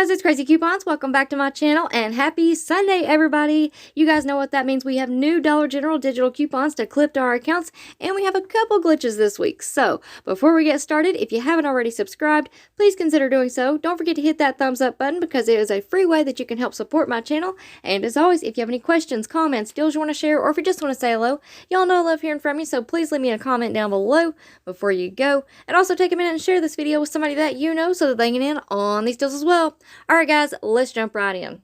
guys, it's Crazy Coupons. Welcome back to my channel and happy Sunday, everybody. You guys know what that means. We have new Dollar General digital coupons to clip to our accounts, and we have a couple glitches this week. So before we get started, if you haven't already subscribed, please consider doing so. Don't forget to hit that thumbs up button because it is a free way that you can help support my channel. And as always, if you have any questions, comments, deals you want to share, or if you just want to say hello, y'all know I love hearing from you, so please leave me a comment down below before you go. And also take a minute and share this video with somebody that you know so that they can in on these deals as well. Alright guys, let's jump right in.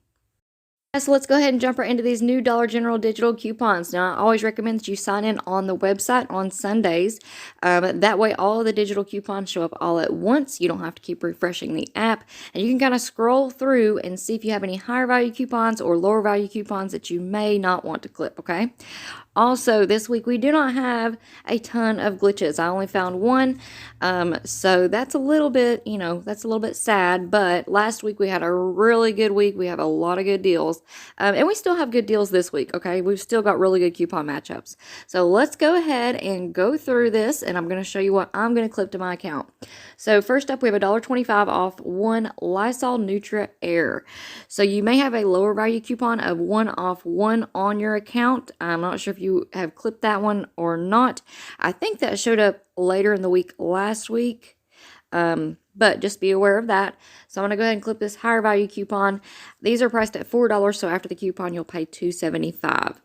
So let's go ahead and jump right into these new Dollar General digital coupons. Now, I always recommend that you sign in on the website on Sundays. That way, all of the digital coupons show up all at once. You don't have to keep refreshing the app. And you can kind of scroll through and see if you have any higher value coupons or lower value coupons that you may not want to clip, okay? Also, this week we do not have a ton of glitches. I only found one, so that's a little bit, that's a little bit sad, but last week we had a really good week. We have a lot of good deals, and we still have good deals this week, okay? We've still got really good coupon matchups. So let's go ahead and go through this, and I'm going to show you what I'm going to clip to my account. So first up, we have $1.25 off one Lysol Neutra Air. So you may have a lower value coupon of 1 off 1 on your account. I'm not sure if you have clipped that one or not. I think that showed up later in the week last week, but just be aware of that. So I'm going to go ahead and clip this higher value coupon. These are priced at $4, so after the coupon you'll pay $2.75.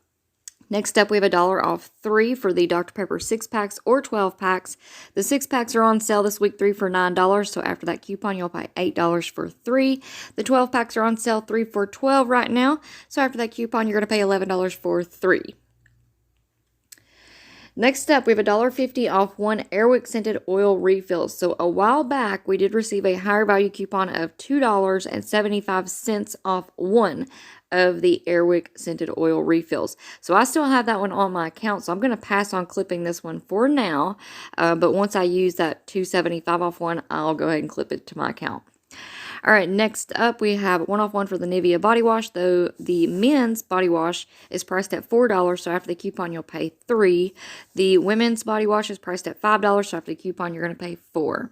Next up, we have $1 off 3 for the Dr. Pepper 6-packs or 12-packs. The 6-packs are on sale this week, 3 for $9, so after that coupon, you'll pay $8 for 3. The 12-packs are on sale, 3 for $12 right now, so after that coupon, you're going to pay $11 for 3. Next up, we have $1.50 off one Airwick scented oil refills. So a while back, we did receive a higher value coupon of $2.75 off one of the Airwick scented oil refills. So I still have that one on my account, so I'm going to pass on clipping this one for now. But once I use that $2.75 off one, I'll go ahead and clip it to my account. All right, next up, we have 1 off 1 for the Nivea body wash, though the men's body wash is priced at $4, so after the coupon, you'll pay $3. The women's body wash is priced at $5, so after the coupon, you're going to pay $4.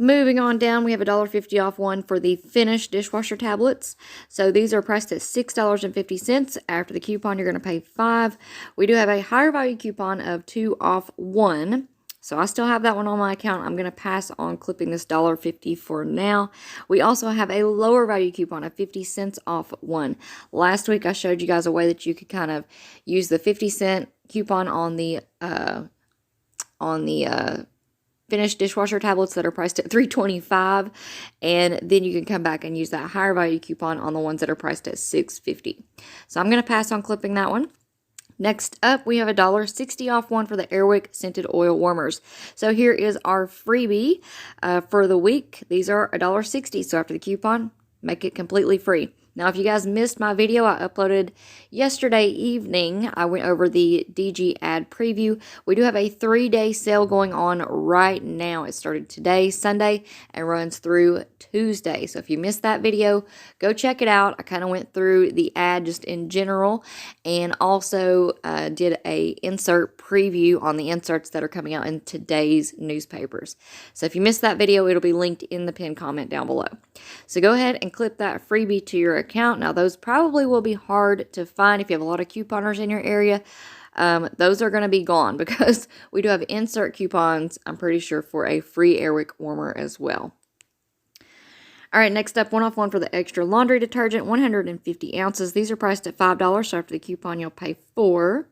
Moving on down, we have $1.50 off one for the Finish dishwasher tablets. So these are priced at $6.50. After the coupon, you're going to pay $5. We do have a higher value coupon of 2 off 1. So I still have that one on my account. I'm going to pass on clipping this $1.50 for now. We also have a lower value coupon of 50 cents off 1. Last week I showed you guys a way that you could kind of use the 50-cent coupon on the Finish dishwasher tablets that are priced at $3.25, and then you can come back and use that higher value coupon on the ones that are priced at $6.50. So I'm going to pass on clipping that one. Next up, we have $1.60 off one for the Airwick scented oil warmers. So here is our freebie for the week. These are $1.60, so after the coupon, make it completely free. Now, if you guys missed my video I uploaded yesterday evening, I went over the DG ad preview. We do have a 3-day sale going on right now. It started today, Sunday, and runs through Tuesday. So if you missed that video, go check it out. I kind of went through the ad just in general and also did a insert preview on the inserts that are coming out in today's newspapers. So if you missed that video, it'll be linked in the pinned comment down below. So go ahead and clip that freebie to your account. Now, those probably will be hard to find if you have a lot of couponers in your area. Those are going to be gone because we do have insert coupons, I'm pretty sure, for a free Airwick warmer as well. All right, next up, 1 off 1 for the extra laundry detergent, 150 ounces. These are priced at $5, so after the coupon, you'll pay $4.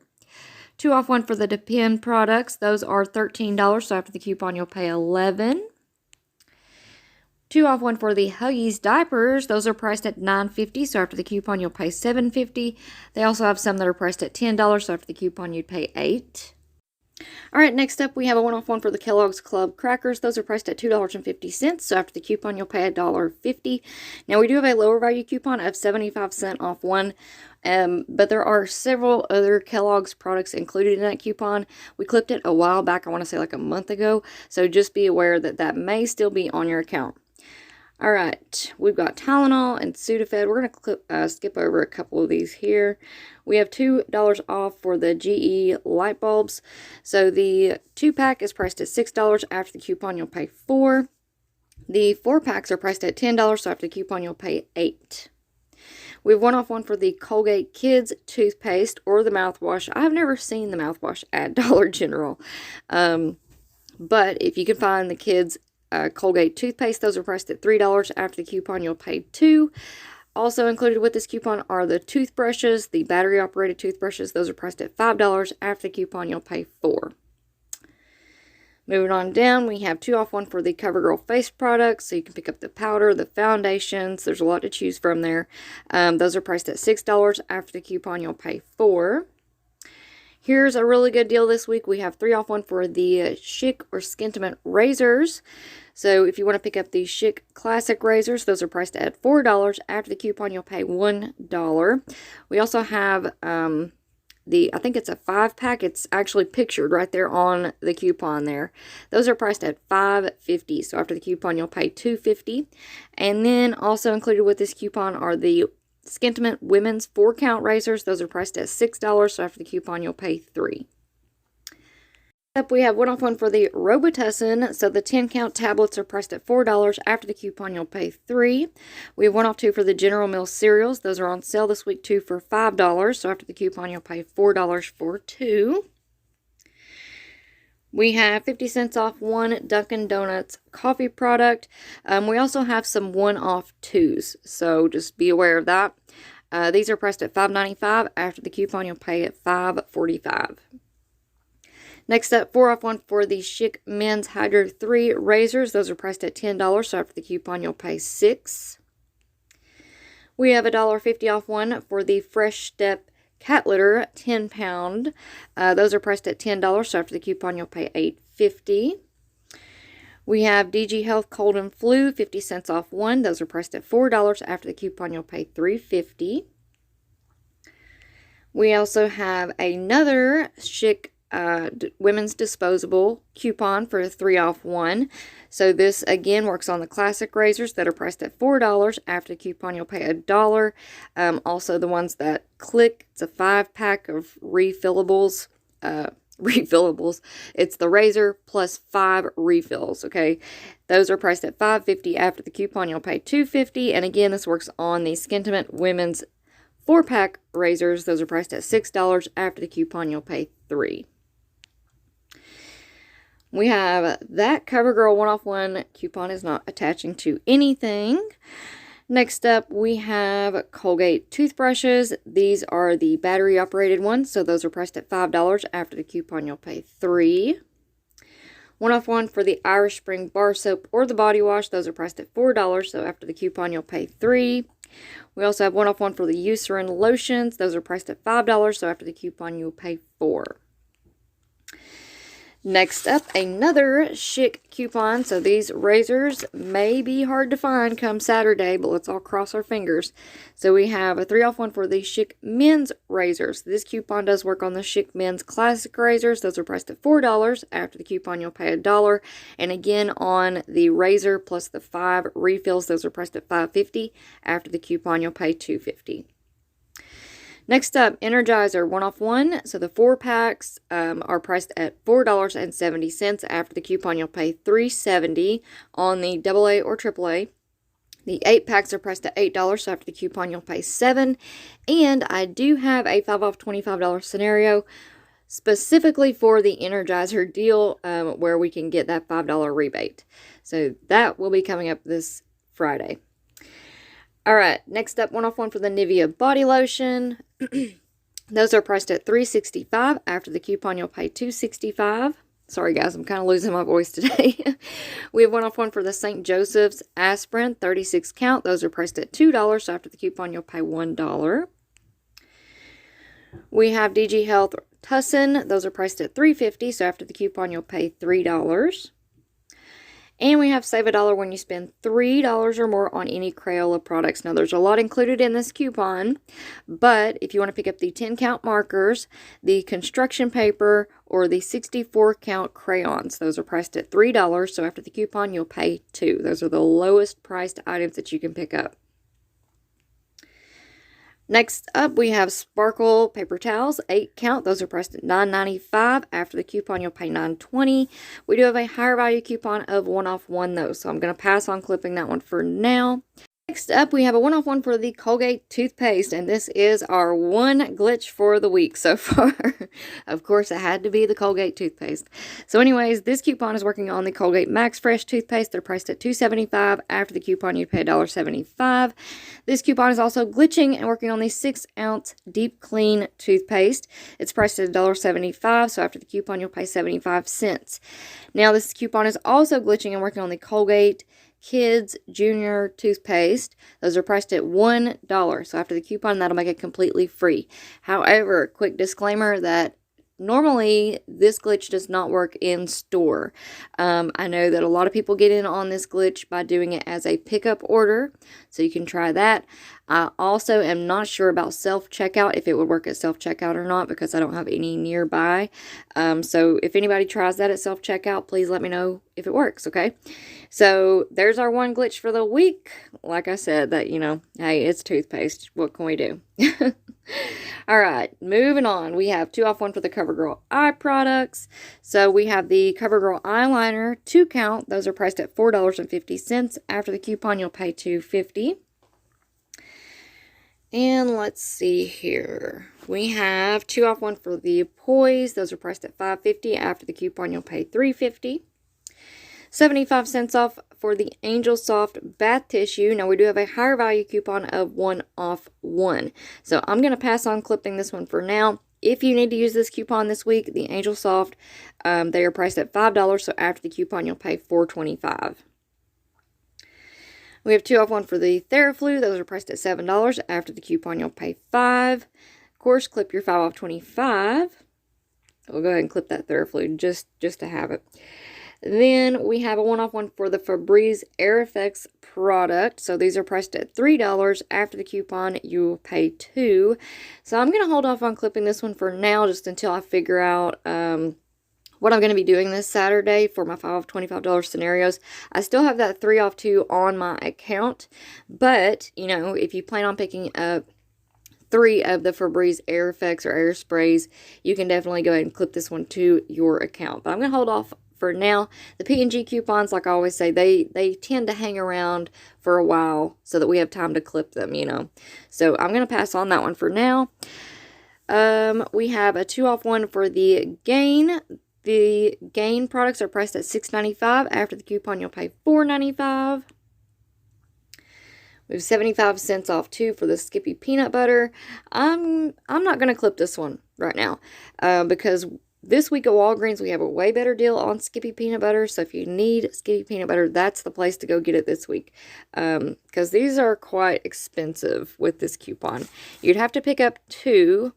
2 off 1 for the Depend products. Those are $13, so after the coupon, you'll pay $11. 2 off 1 for the Huggies diapers. Those are priced at $9.50, so after the coupon, you'll pay $7.50. They also have some that are priced at $10, so after the coupon, you'd pay $8. All right, next up, we have a 1 off 1 for the Kellogg's Club crackers. Those are priced at $2.50, so after the coupon, you'll pay $1.50. Now, we do have a lower value coupon of 75% off 1, but there are several other Kellogg's products included in that coupon. We clipped it a while back, I want to say like a month ago, so just be aware that that may still be on your account. All right, we've got Tylenol and Sudafed. We're going to skip over a couple of these here. We have $2 off for the GE light bulbs. So the 2-pack is priced at $6. After the coupon, you'll pay $4. The 4-packs are priced at $10, so after the coupon you'll pay $8. We have 1-off-1 for the Colgate Kids Toothpaste or the mouthwash. I've never seen the mouthwash at Dollar General. But if you can find the kids' Colgate Toothpaste, those are priced at $3. After the coupon, you'll pay $2. Also included with this coupon are the toothbrushes, the battery-operated toothbrushes. Those are priced at $5. After the coupon, you'll pay $4. Moving on down, we have 2-off-1 for the Covergirl face products. So you can pick up the powder, the foundations. There's a lot to choose from there. Those are priced at $6. After the coupon, you'll pay $4. Here's a really good deal this week. We have 3-off-1 for the Chic or Skintimate razors. So if you want to pick up the Chic Classic razors, those are priced at $4. After the coupon, you'll pay $1. We also have I think it's a 5-pack. It's actually pictured right there on the coupon there. Those are priced at $5.50. So after the coupon, you'll pay $2.50. And then also included with this coupon are the Skintimate women's 4-count razors. Those are priced at $6. So after the coupon, you'll pay $3. Up, we have 1-off-1 for the Robitussin. So the 10-count tablets are priced at $4. After the coupon, you'll pay $3. We have 1-off-2 for the General Mills cereals. Those are on sale this week too for $5. So after the coupon, you'll pay $4 for 2. We have 50 cents off 1 Dunkin' Donuts coffee product. We also have some 1-off 2s, so just be aware of that. These are priced at $5.95. After the coupon, you'll pay at $5.45. Next up, 4-off-1 for the Chic Men's Hydro 3 razors. Those are priced at $10, so after the coupon, you'll pay $6. We have $1.50 off 1 for the Fresh Step cat litter 10-pound. Those are priced at $10, so after the coupon, you'll pay $8.50. We have DG Health Cold and Flu, 50 cents off 1. Those are priced at $4. After the coupon, you'll pay $3.50. We also have another Chic women's disposable coupon for a 3-off-1. So this again works on the classic razors that are priced at $4. After the coupon, you'll pay $1. Also the ones that click, it's a 5-pack of refillables. It's the razor plus 5 refills. Okay, those are priced at $5.50. After the coupon, you'll pay $2.50. And again, this works on the Skintimate women's 4-pack razors. Those are priced at $6. After the coupon, you'll pay $3. We have that CoverGirl 1-off-1 coupon is not attaching to anything. Next up, we have Colgate toothbrushes. These are the battery-operated ones, so those are priced at $5. After the coupon, you'll pay $3. 1-off-1 for the Irish Spring bar soap or the body wash. Those are priced at $4, so after the coupon, you'll pay $3. We also have 1-off-1 for the Eucerin lotions. Those are priced at $5, so after the coupon, you'll pay $4. Next up, another Chic coupon. So these razors may be hard to find come Saturday, but let's all cross our fingers. So we have a 3-off-1 for the Chic men's razors. This coupon does work on the Chic men's classic razors. Those are priced at $4. After the coupon, you'll pay $1. And again, on the razor plus the 5 refills, those are priced at $5.50. After the coupon, you'll pay $2.50. Next up, Energizer 1-off-1. So the 4-packs are priced at $4.70. After the coupon, you'll pay $3.70 on the AA or AAA. The 8-packs are priced at $8. So after the coupon, you'll pay $7. And I do have a 5-off $25 scenario specifically for the Energizer deal where we can get that $5 rebate. So that will be coming up this Friday. Alright, next up, 1-off-1 for the Nivea body lotion. Those are priced at $3.65. After the coupon, you'll pay $2.65. Sorry guys, I'm kind of losing my voice today. We have 1-off-1 for the St. Joseph's aspirin, 36 count. Those are priced at $2. So after the coupon, you'll pay $1. We have DG Health Tussin. Those are priced at $3.50. So after the coupon, you'll pay $3. And we have Save $1 when you spend $3 or more on any Crayola products. Now, there's a lot included in this coupon, but if you want to pick up the 10-count markers, the construction paper, or the 64-count crayons, those are priced at $3. So after the coupon, you'll pay $2. Those are the lowest priced items that you can pick up. Next up, we have Sparkle paper towels, 8 count. Those are priced at $9.95. After the coupon, you'll pay $9.20. We do have a higher value coupon of 1 off 1 though, so I'm going to pass on clipping that one for now. Next up, we have a 1 off 1 for the Colgate Toothpaste, and this is our one glitch for the week so far. Of course, it had to be the Colgate Toothpaste. So anyways, this coupon is working on the Colgate Max Fresh Toothpaste. They're priced at $2.75. After the coupon, you pay $1.75. This coupon is also glitching and working on the 6-ounce Deep Clean Toothpaste. It's priced at $1.75, so after the coupon, you'll pay 75 cents. Now, this coupon is also glitching and working on the Colgate Kids Junior Toothpaste. Those are priced at $1. So after the coupon, that'll make it completely free. However, quick disclaimer that normally this glitch does not work in store. I know that a lot of people get in on this glitch by doing it as a pickup order, so you can try that. I also am not sure about self-checkout, if it would work at self-checkout or not, because I don't have any nearby. So if anybody tries that at self-checkout, please let me know if it works, okay? So there's our one glitch for the week. Like I said, that, you know, hey, it's toothpaste. What can we do? All right, moving on. We have 2 off 1 for the CoverGirl eye products. So we have the CoverGirl eyeliner, 2 count. Those are priced at $4.50. After the coupon, you'll pay $2.50. And let's see here. We have 2 off 1 for the Poise. Those are priced at $5.50. After the coupon, you'll pay $3.50. 75 cents off for the Angel Soft bath tissue. Now, we do have a higher value coupon of 1 off 1. So I'm going to pass on clipping this one for now. If you need to use this coupon this week, the Angel Soft, they are priced at $5. So after the coupon, you'll pay $4.25. We have 2 off 1 for the TheraFlu. Those are priced at $7. After the coupon, you'll pay $5. Of course, clip your 5 off 25. We'll go ahead and clip that TheraFlu just to have it. Then we have a 1 off 1 for the Febreze Air Effects product. So these are priced at $3. After the coupon, you will pay $2. So I'm going to hold off on clipping this one for now, just until I figure out what I'm going to be doing this Saturday for my 5 off $25 scenarios. I still have that 3 off 2 on my account. But, you know, if you plan on picking up 3 of the Febreze Air Effects or air sprays, you can definitely go ahead and clip this one to your account. But I'm going to hold off for now. The P&G coupons, like I always say, they tend to hang around for a while so that we have time to clip them, you know. So I'm going to pass on that one for now. We have a 2 off 1 for the Gain. The Gain products are priced at $6.95. After the coupon, you'll pay $4.95. We have 75 cents off too for the Skippy peanut butter. I'm not going to clip this one right now because this week at Walgreens, we have a way better deal on Skippy peanut butter. So if you need Skippy peanut butter, that's the place to go get it this week. Because these are quite expensive with this coupon. You'd have to pick up 2.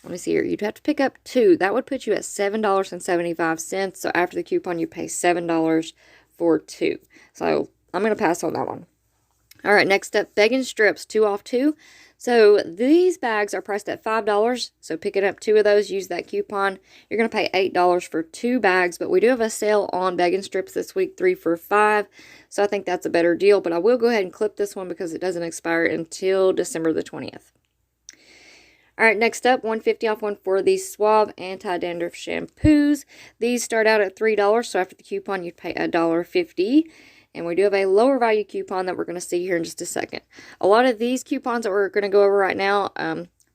Let me see here. You'd have to pick up 2. That would put you at $7.75. So after the coupon, you pay $7 for 2. So I'm going to pass on that one. All right, next up, Vegan Strips, 2 off 2. So these bags are priced at $5. So picking up 2 of those, use that coupon. You're going to pay $8 for 2 bags. But we do have a sale on Vegan Strips this week, 3 for $5. So I think that's a better deal. But I will go ahead and clip this one because it doesn't expire until December the 20th. All right, next up, $1.50 off 1 for the Suave Anti-Dandruff Shampoos. These start out at $3. So after the coupon, you'd pay $1.50. And we do have a lower value coupon that we're going to see here in just a second. A lot of these coupons that we're going to go over right now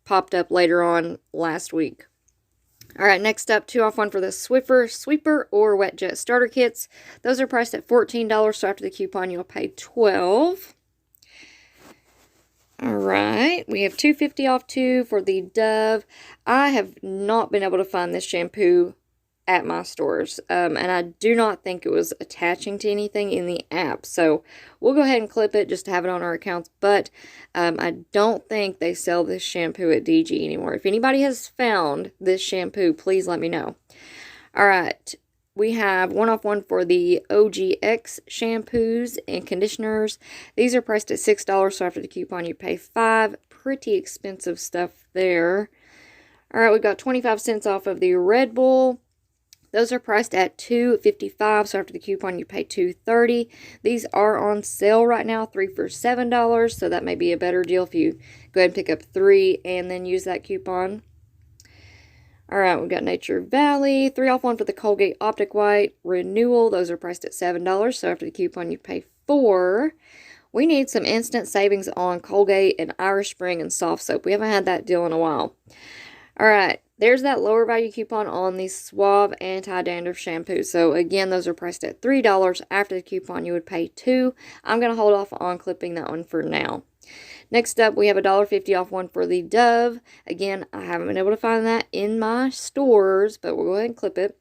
popped up later on last week. All right, next up, 2 off 1 for the Swiffer Sweeper or Wet Jet Starter Kits. Those are priced at $14, so after the coupon, you'll pay $12. All right, we have $2.50 off 2 for the Dove. I have not been able to find this shampoo at my stores, and I do not think it was attaching to anything in the app, so we'll go ahead and clip it just to have it on our accounts, but I don't think they sell this shampoo at DG anymore. If anybody has found this shampoo, please let me know. All right, we have 1 off 1 for the OGX shampoos and conditioners. These are priced at $6, so after the coupon you pay $5. Pretty expensive stuff there. All right, we've got 25 cents off of the Red Bull Those are priced at $2.55, so after the coupon you pay $2.30. These are on sale right now, 3 for $7, so that may be a better deal if you go ahead and pick up 3 and then use that coupon. Alright, we've got Nature Valley, 3 off 1 for the Colgate Optic White Renewal. Those are priced at $7, so after the coupon you pay $4. We need some instant savings on Colgate and Irish Spring and soft soap. We haven't had that deal in a while. Alright, there's that lower value coupon on the Suave Anti-Dandruff shampoo. So again, those are priced at $3. After the coupon, you would pay $2. I'm going to hold off on clipping that one for now. Next up, we have $1.50 off 1 for the Dove. Again, I haven't been able to find that in my stores, but we'll go ahead and clip it.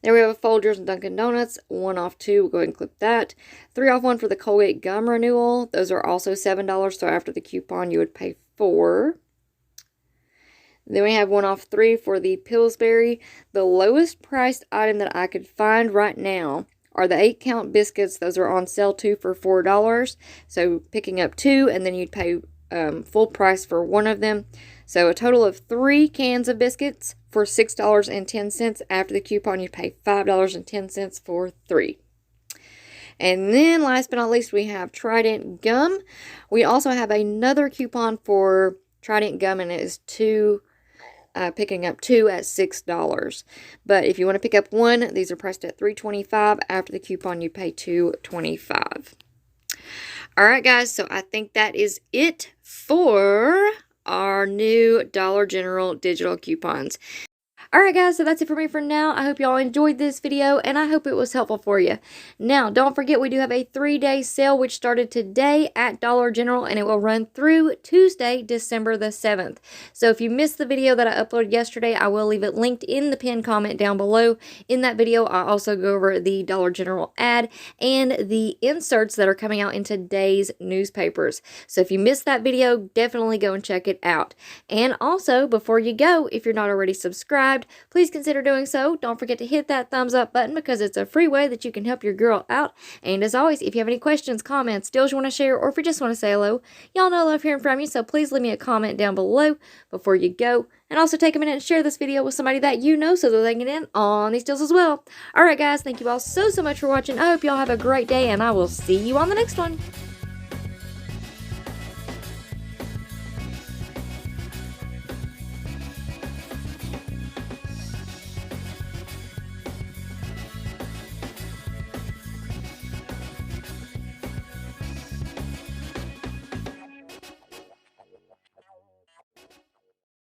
There we have a Folgers and Dunkin' Donuts, 1 off 2. We'll go ahead and clip that. 3 off 1 for the Colgate Gum Renewal. Those are also $7, so after the coupon, you would pay $4. Then we have 1 off 3 for the Pillsbury. The lowest priced item that I could find right now are the 8-count biscuits. Those are on sale 2 for $4. So picking up 2 and then you'd pay full price for 1 of them. So a total of 3 cans of biscuits for $6.10. After the coupon, you pay $5.10 for 3. And then last but not least, we have Trident Gum. We also have another coupon for Trident Gum, and it is picking up 2 at $6. But if you want to pick up 1, these are priced at $3.25. After the coupon, you pay $2.25. Alright guys, so I think that is it for our new Dollar General digital coupons. Alright guys, so that's it for me for now. I hope y'all enjoyed this video, and I hope it was helpful for you. Now, don't forget we do have a 3-day sale which started today at Dollar General, and it will run through Tuesday, December the 7th. So if you missed the video that I uploaded yesterday, I will leave it linked in the pinned comment down below. In that video, I also go over the Dollar General ad and the inserts that are coming out in today's newspapers. So if you missed that video, definitely go and check it out. And also, before you go, if you're not already subscribed, please consider doing so. Don't forget to hit that thumbs up button because it's a free way that you can help your girl out. And as always, if you have any questions, comments, deals you want to share, or if you just want to say hello, y'all know I love hearing from you, so please leave me a comment down below before you go. And also take a minute and share this video with somebody that you know so that they can get in on these deals as well. Alright guys, thank you all so much for watching. I hope y'all have a great day, and I will see you on the next one.